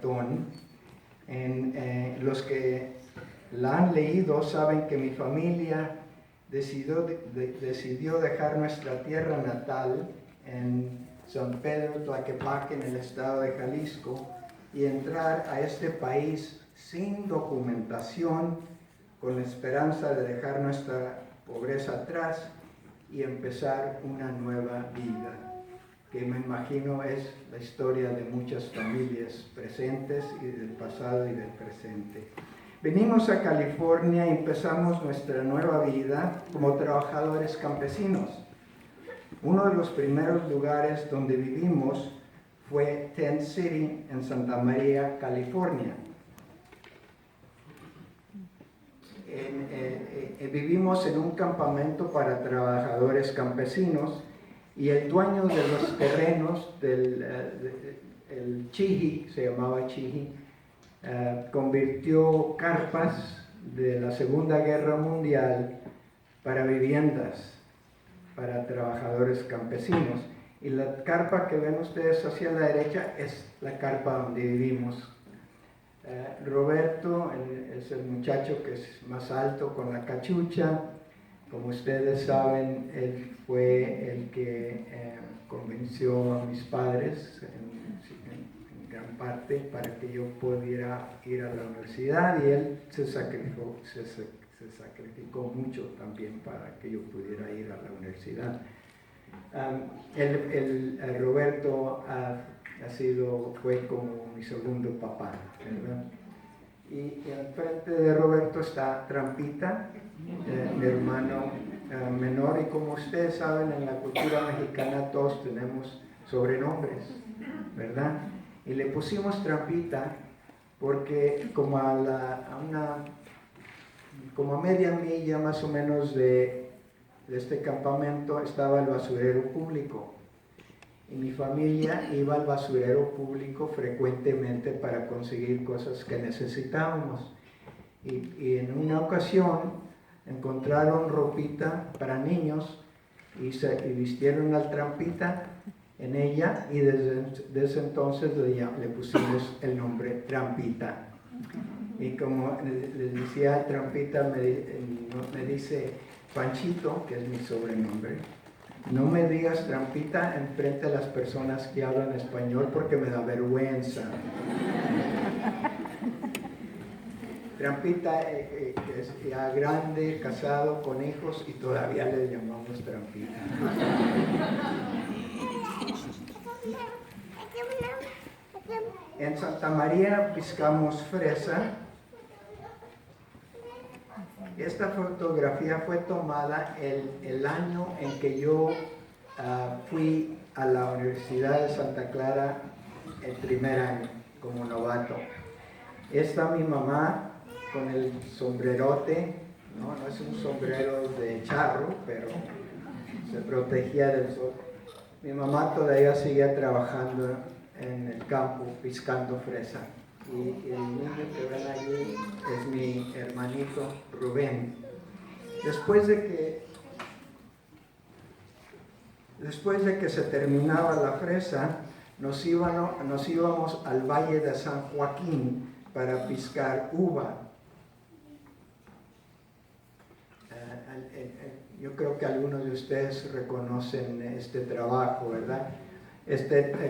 cartón. Los que la han leído saben que mi familia decidió dejar nuestra tierra natal en San Pedro Tlaquepaque, en el estado de Jalisco, y entrar a este país sin documentación, con la esperanza de dejar nuestra pobreza atrás y empezar una nueva vida, que me imagino es la historia de muchas familias presentes y del pasado y del presente. Venimos a California y empezamos nuestra nueva vida como trabajadores campesinos. Uno de los primeros lugares donde vivimos fue Tent City en Santa María, California. Vivimos en un campamento para trabajadores campesinos y el dueño de los terrenos, el Chiji, se llamaba Chiji, convirtió carpas de la Segunda Guerra Mundial para viviendas para trabajadores campesinos. Y la carpa que ven ustedes hacia la derecha es la carpa donde vivimos. Roberto es el muchacho que es más alto con la cachucha. Como ustedes saben, él fue el que convenció a mis padres en gran parte para que yo pudiera ir a la universidad, y él se sacrificó mucho también para que yo pudiera ir a la universidad. Roberto fue como mi segundo papá, ¿verdad? Y enfrente de Roberto está Trampita, mi hermano menor, y como ustedes saben, en la cultura mexicana todos tenemos sobrenombres, ¿verdad? Y le pusimos Trampita porque como a media milla más o menos de este campamento estaba el basurero público. Y mi familia iba al basurero público frecuentemente para conseguir cosas que necesitábamos. Y en una ocasión encontraron ropita para niños y vistieron al Trampita en ella, y desde ese entonces le pusimos el nombre Trampita. Y como le decía Trampita, me dice Panchito, que es mi sobrenombre: no me digas Trampita enfrente de las personas que hablan español porque me da vergüenza. Trampita es ya grande, casado, con hijos, y todavía le llamamos Trampita. En Santa María piscamos fresa. Esta fotografía fue tomada el año en que yo fui a la Universidad de Santa Clara el primer año como novato. Está mi mamá con el sombrerote, no es un sombrero de charro, pero se protegía del sol. Mi mamá todavía seguía trabajando en el campo piscando fresa. Y el niño que ven allí es mi hermanito Rubén. Después de que se terminaba la fresa, nos íbamos al Valle de San Joaquín para piscar uva. Yo creo que algunos de ustedes reconocen este trabajo, ¿verdad?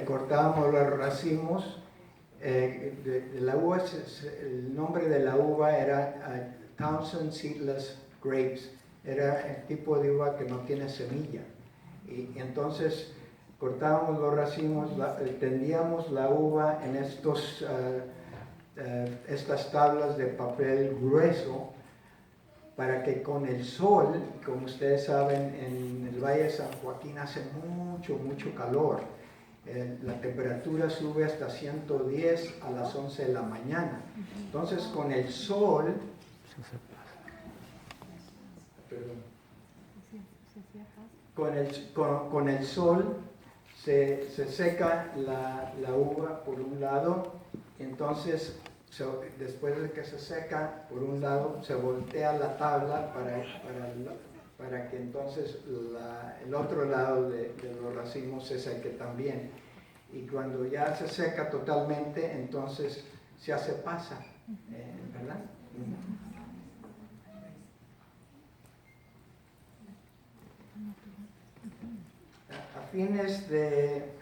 Cortábamos los racimos. La uva, el nombre de la uva era Townsend Seedless Grapes. Era el tipo de uva que no tiene semilla. Y entonces cortábamos los racimos, tendíamos la uva en estas tablas de papel grueso, para que con el sol, como ustedes saben, en el Valle de San Joaquín hace mucho calor. La temperatura sube hasta 110 a las 11 de la mañana. Entonces con el sol, con el sol se seca la uva por un lado. Entonces después de que se seca por un lado, se voltea la tabla para que entonces el otro lado de los racimos se seque también. y cuando ya se seca totalmente, entonces se hace pasa, ¿verdad? A fines de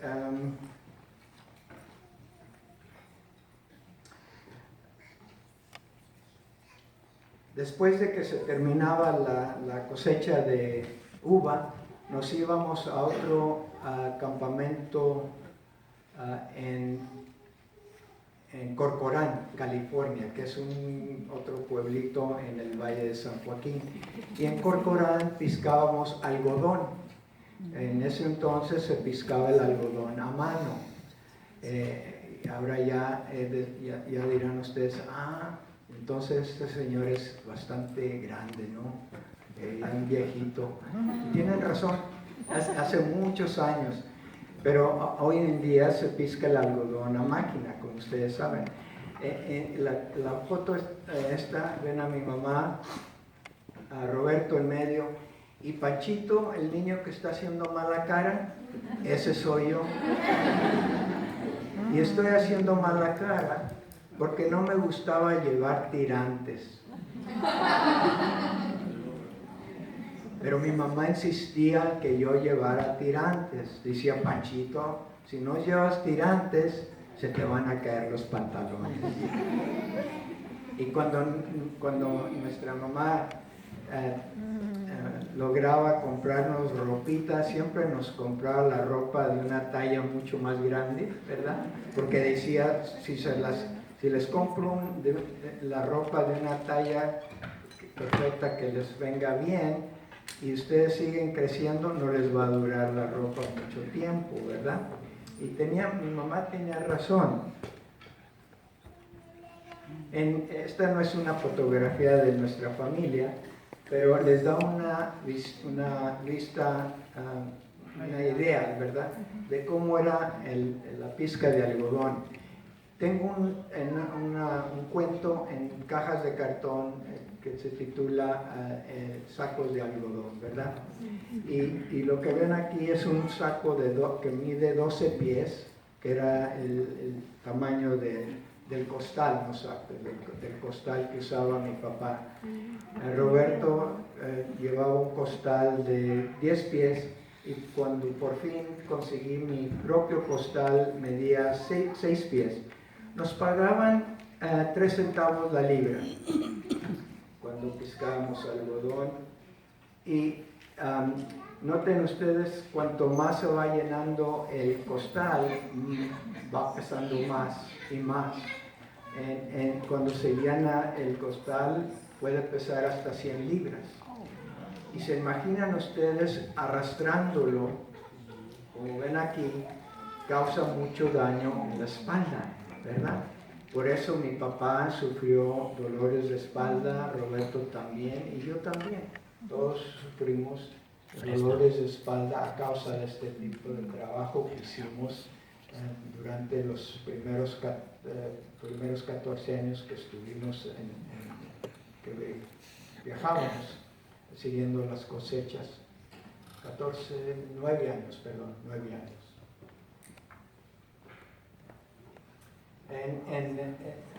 después de que se terminaba la cosecha de uva, nos íbamos a otro campamento en Corcoran, California, que es otro pueblito en el Valle de San Joaquín. Y en Corcoran piscábamos algodón. En ese entonces se piscaba el algodón a mano. Ahora ya dirán ustedes, entonces este señor es bastante grande, ¿no? Un viejito. Tienen razón, hace muchos años, pero hoy en día se pisca el algodón a máquina, como ustedes saben. La foto esta, ven a mi mamá, a Roberto en medio, y Panchito, el niño que está haciendo mala cara, ese soy yo. Y estoy haciendo mala cara porque no me gustaba llevar tirantes. Pero mi mamá insistía que yo llevara tirantes. Decía, Panchito, si no llevas tirantes, se te van a caer los pantalones. Y cuando nuestra mamá lograba comprarnos ropita, siempre nos compraba la ropa de una talla mucho más grande, ¿verdad? Porque decía, si les compro la ropa de una talla perfecta que les venga bien y ustedes siguen creciendo, no les va a durar la ropa mucho tiempo, ¿verdad? Y mi mamá tenía razón. Esta no es una fotografía de nuestra familia, pero les da una idea, ¿verdad?, de cómo era la pizca de algodón. Tengo un cuento en cajas de cartón que se titula Sacos de algodón, ¿verdad? Y lo que ven aquí es un saco que mide 12 pies, que era el tamaño del costal, no sé, del costal que usaba mi papá. Roberto llevaba un costal de 10 pies y cuando por fin conseguí mi propio costal medía 6 pies. Nos pagaban 3 centavos la libra cuando pescábamos algodón y noten ustedes, cuanto más se va llenando el costal, va pesando más y más. Cuando se llena el costal puede pesar hasta 100 libras. Y se imaginan ustedes arrastrándolo, como ven aquí, causa mucho daño en la espalda, ¿verdad? Por eso mi papá sufrió dolores de espalda, Roberto también y yo también. Todos sufrimos dolores de espalda a causa de este tipo de trabajo que hicimos durante los primeros 14 años que estuvimos que viajábamos siguiendo las cosechas. 9 años.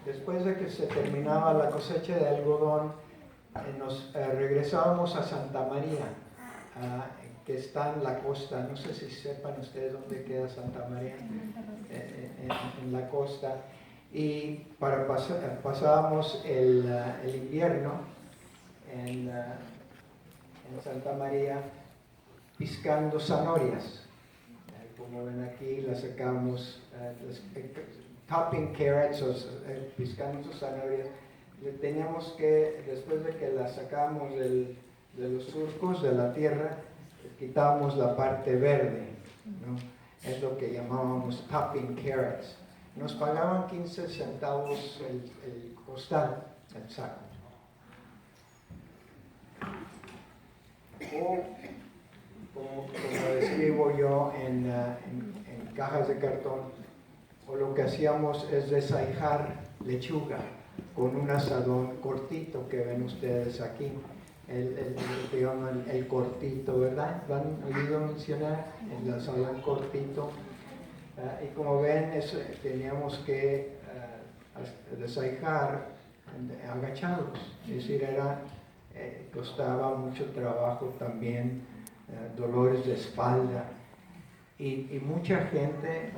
Después de que se terminaba la cosecha de algodón, nos regresábamos a Santa María, que está en la costa. No sé si sepan ustedes dónde queda Santa María, en la costa. Y pasábamos el invierno en Santa María piscando zanahorias. Como ven aquí, las sacamos, topping carrots, piscando sus zanahorias. Teníamos que, después de que las sacamos de los surcos de la tierra, quitábamos la parte verde, ¿no? Es lo que llamábamos topping carrots. Nos pagaban 15 centavos el costal, el saco. O, como describo yo en cajas de cartón, o lo que hacíamos es desahijar lechuga con un asadón cortito que ven ustedes aquí, el que llaman el cortito, ¿verdad? ¿Lo han oído mencionar? El asadón cortito. Y como ven, teníamos que desayjar agachados, es decir, costaba mucho trabajo también, dolores de espalda. Y mucha gente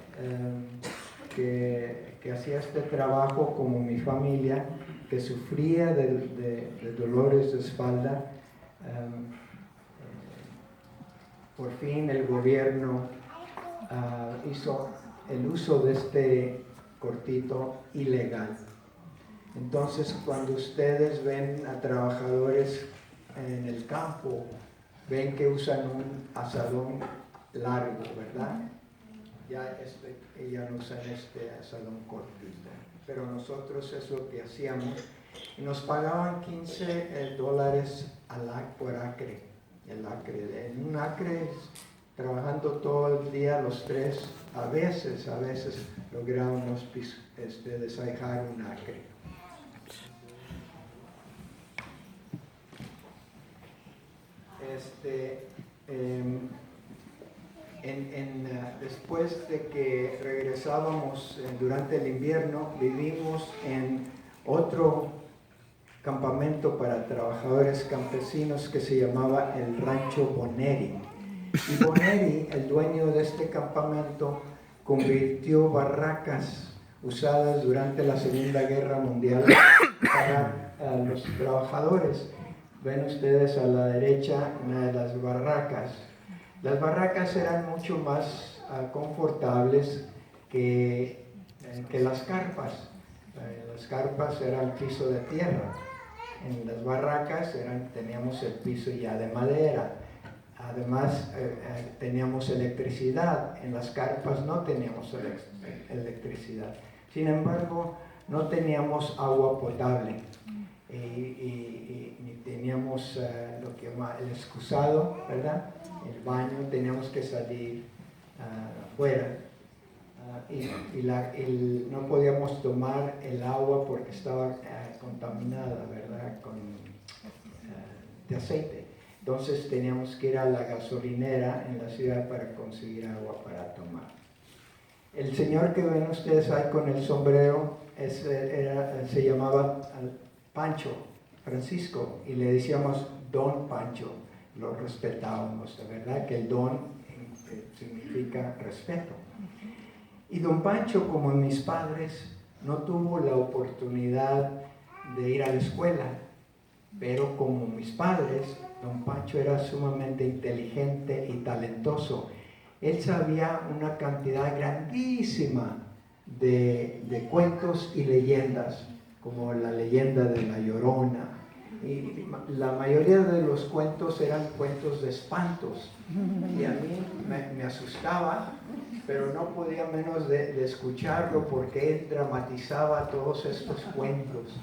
que hacía este trabajo, como mi familia, que sufría de dolores de espalda, por fin el gobierno hizo el uso de este cortito ilegal. Entonces, cuando ustedes ven a trabajadores en el campo, ven que usan un azadón largo, ¿verdad? Ya no usan este azadón cortito. Pero nosotros es lo que hacíamos. Y nos pagaban $15 por acre. El acre. En un acre, trabajando todo el día los tres, a veces lográbamos desayjar un acre. Después de que regresábamos durante el invierno, vivimos en otro campamento para trabajadores campesinos que se llamaba el Rancho Boneri. Y Boneri, el dueño de este campamento, convirtió barracas usadas durante la Segunda Guerra Mundial para los trabajadores. Ven ustedes a la derecha una de las barracas. Las barracas eran mucho más confortables que las carpas. Las carpas eran piso de tierra. En las barracas teníamos el piso ya de madera. Además, teníamos electricidad. En las carpas no teníamos electricidad. Sin embargo, no teníamos agua potable. Y teníamos lo que llama el excusado, ¿verdad? El baño, teníamos que salir afuera. No podíamos tomar el agua porque estaba contaminada, ¿verdad? De aceite. Entonces teníamos que ir a la gasolinera en la ciudad para conseguir agua para tomar. El señor que ven ustedes ahí con el sombrero se llamaba Pancho Francisco, y le decíamos Don Pancho. Lo respetábamos, de verdad que el don significa respeto. Y don Pancho, como mis padres, no tuvo la oportunidad de ir a la escuela, pero como mis padres, don Pancho era sumamente inteligente y talentoso. Él sabía una cantidad grandísima de cuentos y leyendas, como la leyenda de La Llorona. Y la mayoría de los cuentos eran cuentos de espantos. Y a mí me asustaba, pero no podía menos de escucharlo porque él dramatizaba todos estos cuentos.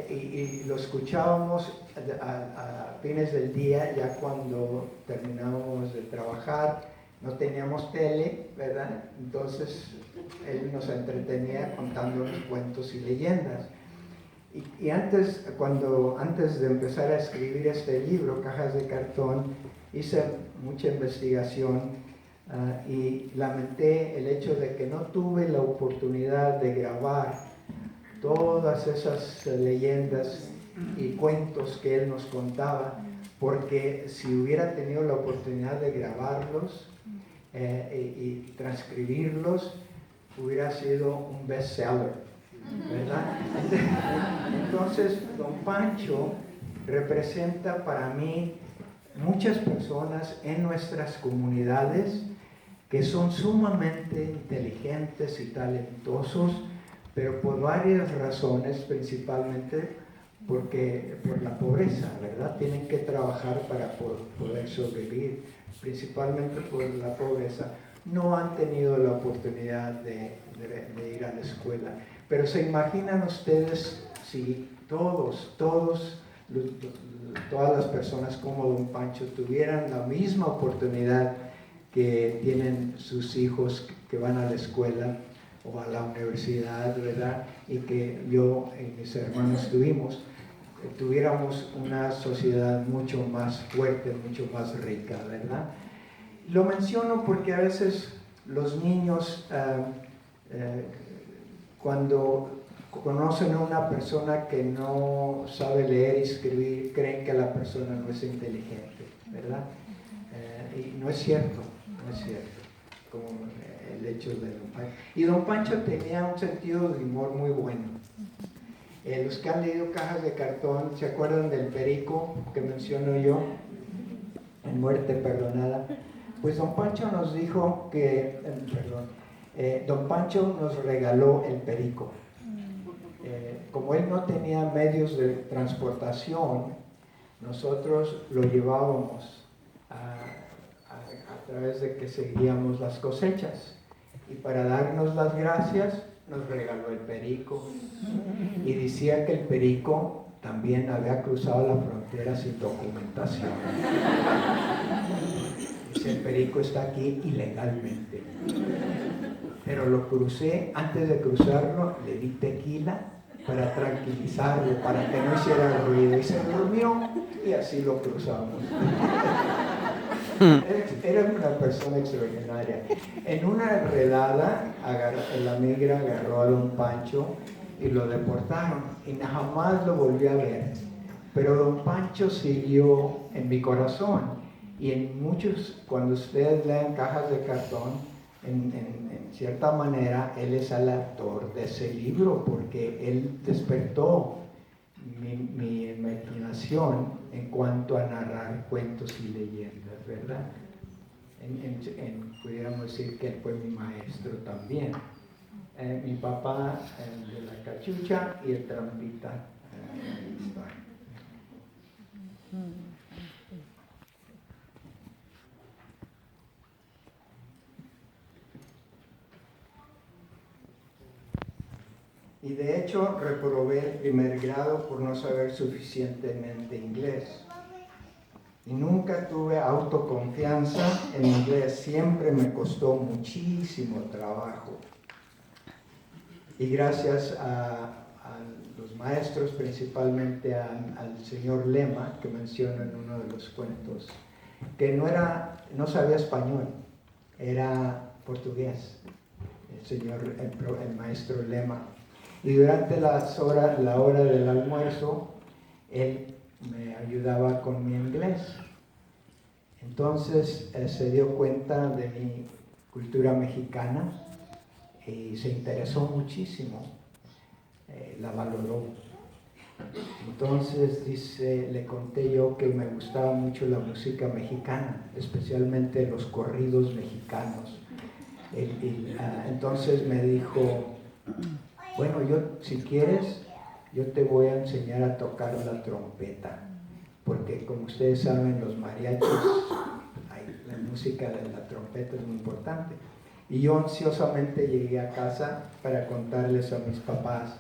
Y lo escuchábamos a fines del día, ya cuando terminábamos de trabajar. No teníamos tele, ¿verdad? Entonces él nos entretenía contándonos cuentos y leyendas. Y antes de empezar a escribir este libro, Cajas de Cartón, hice mucha investigación y lamenté el hecho de que no tuve la oportunidad de grabar todas esas leyendas y cuentos que él nos contaba, porque si hubiera tenido la oportunidad de grabarlos y transcribirlos, hubiera sido un bestseller, ¿verdad? Entonces, don Pancho representa para mí muchas personas en nuestras comunidades que son sumamente inteligentes y talentosos, pero por varias razones, principalmente por la pobreza, ¿verdad? Tienen que trabajar para poder sobrevivir, principalmente por la pobreza. No han tenido la oportunidad de ir a la escuela. Pero se imaginan ustedes si todas las personas como don Pancho tuvieran la misma oportunidad que tienen sus hijos que van a la escuela o a la universidad, ¿verdad? Y que yo y mis hermanos tuviéramos una sociedad mucho más fuerte, mucho más rica, ¿verdad? Lo menciono porque a veces los niños cuando conocen a una persona que no sabe leer y escribir, creen que la persona no es inteligente, ¿verdad? Y no es cierto, no es cierto, como el hecho de Don Pancho. Y Don Pancho tenía un sentido de humor muy bueno. Los que han leído Cajas de Cartón, ¿se acuerdan del perico que menciono yo? En Muerte Perdonada. Pues Don Pancho nos dijo que, Don Pancho nos regaló el perico. Como él no tenía medios de transportación, nosotros lo llevábamos a través de que seguíamos las cosechas. Y para darnos las gracias, nos regaló el perico. Y decía que el perico también había cruzado la frontera sin documentación. Dice, el perico está aquí ilegalmente. Pero lo crucé, antes de cruzarlo, le di tequila para tranquilizarlo, para que no hiciera ruido. Y se durmió y así lo cruzamos. Era una persona extraordinaria. En una redada, la migra agarró a Don Pancho y lo deportaron. Y jamás lo volví a ver. Pero Don Pancho siguió en mi corazón. Y en muchos, cuando ustedes leen Cajas de Cartón, en cierta manera, él es el autor de ese libro, porque él despertó mi imaginación en cuanto a narrar cuentos y leyendas, ¿verdad? Pudiéramos decir que él fue mi maestro también. Mi papá, el de la cachucha, y el trampita. Ahí está. Y de hecho reprobé el primer grado por no saber suficientemente inglés. Y nunca tuve autoconfianza en inglés, siempre me costó muchísimo trabajo. Y gracias a los maestros, principalmente al señor Lema, que menciono en uno de los cuentos, que no sabía español, era portugués, el maestro Lema. Y durante la hora del almuerzo, él me ayudaba con mi inglés. Entonces se dio cuenta de mi cultura mexicana y se interesó muchísimo, la valoró. Entonces le conté yo que me gustaba mucho la música mexicana, especialmente los corridos mexicanos. Entonces me dijo, bueno, si quieres, yo te voy a enseñar a tocar la trompeta, porque como ustedes saben, los mariachis, la música de la trompeta es muy importante. Y yo ansiosamente llegué a casa para contarles a mis papás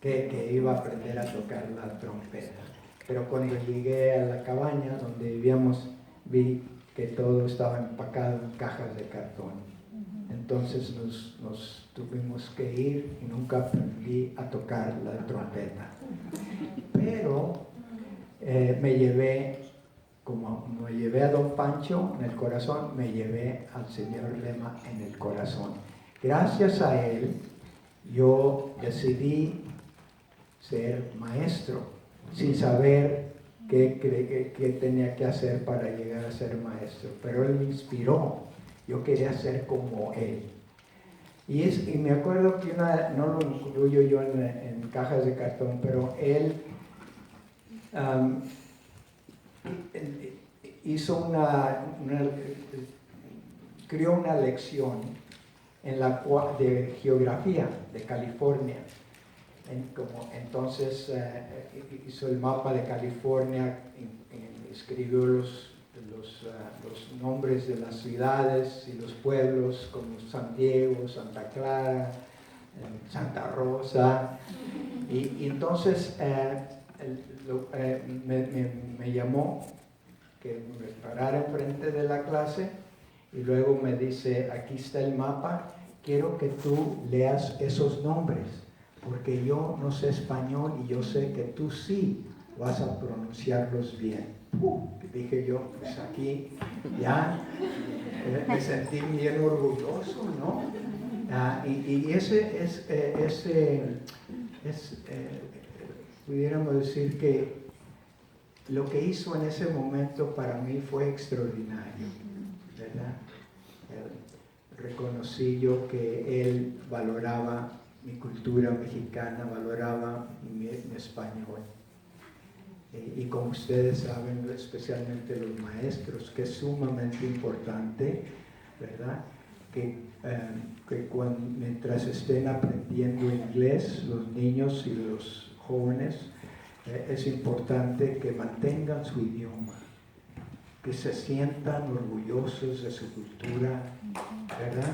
que iba a aprender a tocar la trompeta. Pero cuando llegué a la cabaña donde vivíamos, vi que todo estaba empacado en cajas de cartón. Entonces nos tuvimos que ir y nunca aprendí a tocar la trompeta. Pero me llevé a Don Pancho en el corazón, me llevé al señor Lema en el corazón. Gracias a él, yo decidí ser maestro, sin saber qué tenía que hacer para llegar a ser maestro. Pero él me inspiró. Yo quería ser como él. Y me acuerdo que no lo incluyo yo en Cajas de Cartón, pero él creó una lección de geografía de California. Entonces hizo el mapa de California, escribió los nombres de las ciudades y los pueblos como San Diego, Santa Clara, Santa Rosa. Y entonces me llamó que me parara enfrente de la clase y luego me dice, aquí está el mapa, quiero que tú leas esos nombres, porque yo no sé español y yo sé que tú sí vas a pronunciarlos bien. Dije yo, pues aquí ya me sentí bien orgulloso, ¿no? Y ese pudiéramos decir que lo que hizo en ese momento para mí fue extraordinario, ¿verdad? Reconocí yo que él valoraba mi cultura mexicana, valoraba mi español. Y como ustedes saben, especialmente los maestros, que es sumamente importante, ¿verdad? Mientras estén aprendiendo inglés, los niños y los jóvenes, es importante que mantengan su idioma, que se sientan orgullosos de su cultura, ¿verdad?